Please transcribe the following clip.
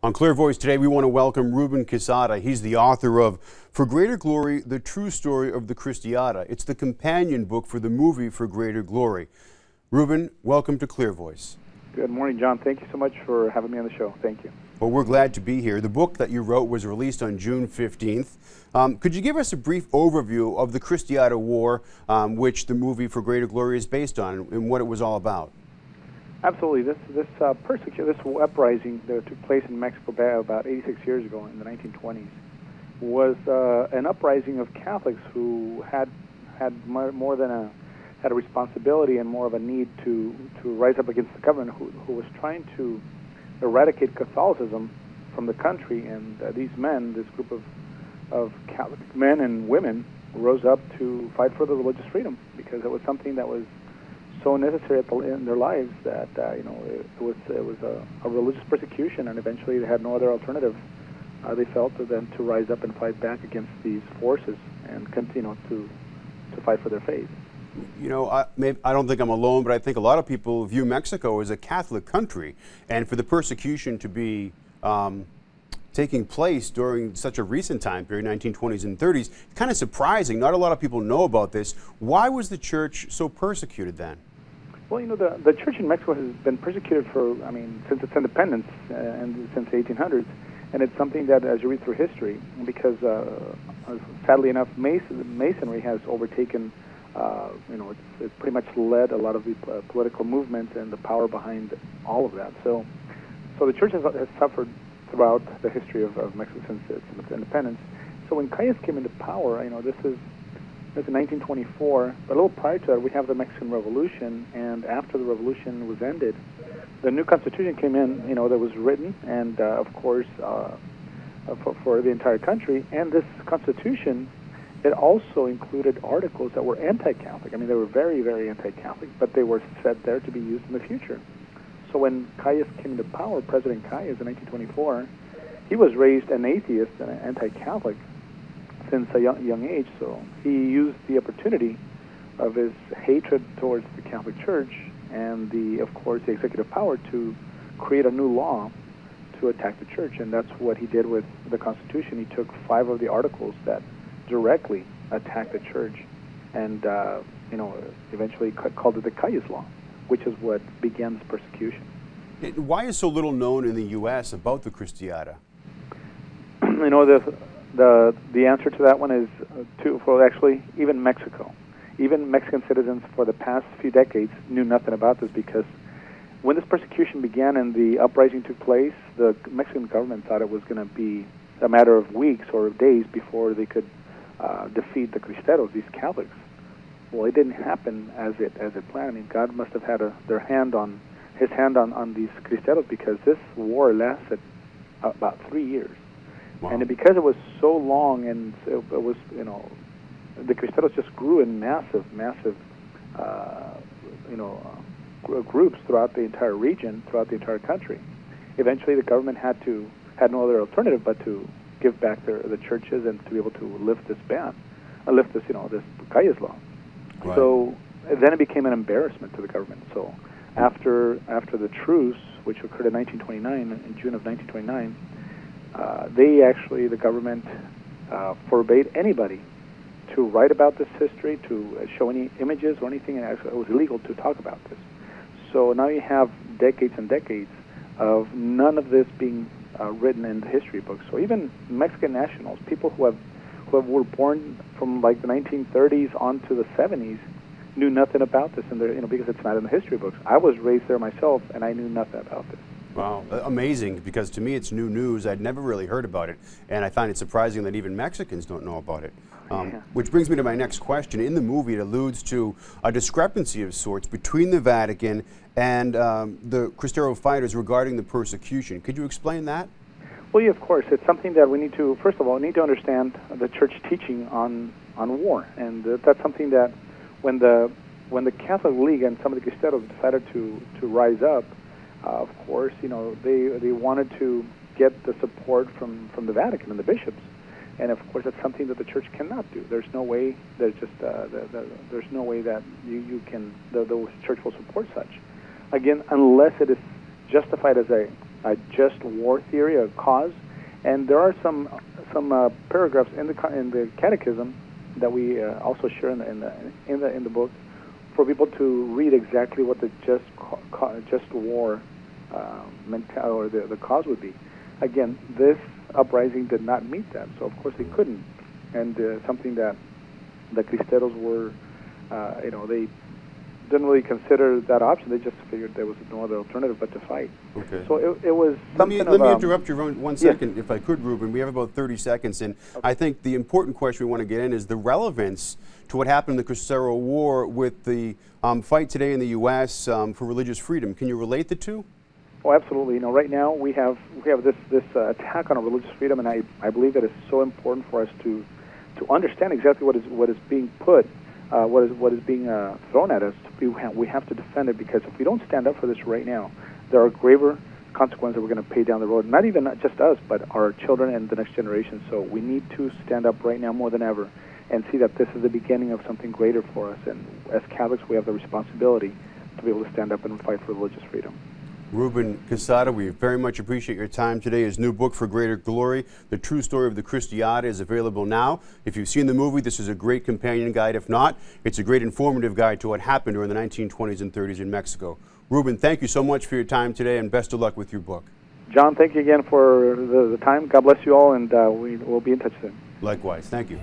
On ClearVoice today, we want to welcome Ruben Quezada. He's the author of For Greater Glory, The True Story of the Cristiada. It's the companion book for the movie For Greater Glory. Ruben, welcome to ClearVoice. Good morning, John. Thank you so much for having me on the show. Thank you. Well, we're glad to be here. The book that you wrote was released on June 15th. Could you give us a brief overview of the Kristiano War, which the movie For Greater Glory is based on, and what it was all about? Absolutely. This uprising that took place in Mexico about 86 years ago in the 1920s was an uprising of Catholics who had more than had a responsibility and more of a need to rise up against the government who was trying to eradicate Catholicism from the country. And these men, this group of Catholic men and women, rose up to fight for the religious freedom because it was something that was so necessary in their lives that it was a religious persecution, and eventually they had no other alternative. They felt than to rise up and fight back against these forces and continue to fight for their faith. You know, I don't think I'm alone, but I think a lot of people view Mexico as a Catholic country, and for the persecution to be taking place during such a recent time period, 1920s and 30s, it's kind of surprising. Not a lot of people know about this. Why was the church so persecuted then? Well, you know, the church in Mexico has been persecuted since its independence and since the 1800s, and it's something that, as you read through history, because sadly enough, Masonry has overtaken. It's pretty much led a lot of the political movement and the power behind all of that. So the church has suffered throughout the history of Mexico since its independence. So when Calles came into power, this is in 1924, but a little prior to that, we have the Mexican Revolution, and after the revolution was ended, the new constitution came in, that was written, and of course, for the entire country. And this constitution, it also included articles that were anti-Catholic. I mean, they were very, very anti-Catholic, but they were set there to be used in the future. So when Calles came into power, President Calles in 1924, he was raised an atheist and an anti-Catholic since a young age. So he used the opportunity of his hatred towards the Catholic Church and of course, the executive power to create a new law to attack the church. And that's what he did with the Constitution. He took 5 of the articles that directly attacked the church and, eventually called it the Calles Law, which is what began this persecution. Why is so little known in the U.S. about the Cristiada? The answer to that one is actually even Mexico. Even Mexican citizens for the past few decades knew nothing about this, because when this persecution began and the uprising took place, the Mexican government thought it was going to be a matter of weeks or days before they could defeat the Cristeros, these Catholics. Well, it didn't happen as it planned. I mean, God must have had his hand on these Cristeros, because this war lasted about 3 years. Wow. And because it was so long, and it was, the Cristeros just grew in massive groups throughout the entire region, throughout the entire country. Eventually, the government had no other alternative but to give back the churches and to be able to lift this ban, this Calles Law. Right. So then it became an embarrassment to the government. So after the truce, which occurred in 1929, in June of 1929, the government forbade anybody to write about this history, to show any images or anything, and it was illegal to talk about this. So now you have decades and decades of none of this being written in the history books. So even Mexican nationals, people who were born from like the 1930s on to the 70s, knew nothing about this, and because it's not in the history books. I was raised there myself, and I knew nothing about this. Wow, amazing, because to me it's new news. I'd never really heard about it, and I find it surprising that even Mexicans don't know about it. Which brings me to my next question. In the movie, it alludes to a discrepancy of sorts between the Vatican and the Cristero fighters regarding the persecution. Could you explain that? Well, yeah, of course. It's something that we need to, first of all, understand the church teaching on war, and that's something that when the Catholic League and some of the Cristeros decided to rise up, of course, they wanted to get the support from the Vatican and the bishops, and of course that's something that the church cannot do. There's no way. There's no way that the church will support such. Again, unless it is justified as a a just war theory, a cause, and there are some paragraphs in the Catechism that we also share in the book for people to read exactly what the just war or the cause would be. Again, this uprising did not meet that, so of course they couldn't, and something that the Cristeros were, they didn't really consider that option. They just figured there was no other alternative but to fight. Okay. So it was something. Let me interrupt you one second, if I could, Ruben. We have about 30 seconds, and okay. I think the important question we want to get in is the relevance to what happened in the Kristiano War with the fight today in the U.S. For religious freedom. Can you relate the two? Oh, absolutely. Right now we have this attack on our religious freedom, and I believe that it's so important for us to understand exactly what is being put. What is being thrown at us. We have to defend it, because if we don't stand up for this right now, there are graver consequences that we're going to pay down the road. Not just us, but our children and the next generation. So we need to stand up right now more than ever and see that this is the beginning of something greater for us. And as Catholics, we have the responsibility to be able to stand up and fight for religious freedom. Ruben Quezada, we very much appreciate your time today. His new book, For Greater Glory, The True Story of the Cristiada, is available now. If you've seen the movie, this is a great companion guide. If not, it's a great informative guide to what happened during the 1920s and 30s in Mexico. Ruben, thank you so much for your time today, and best of luck with your book. John, thank you again for the time. God bless you all, and we will be in touch soon. Likewise. Thank you.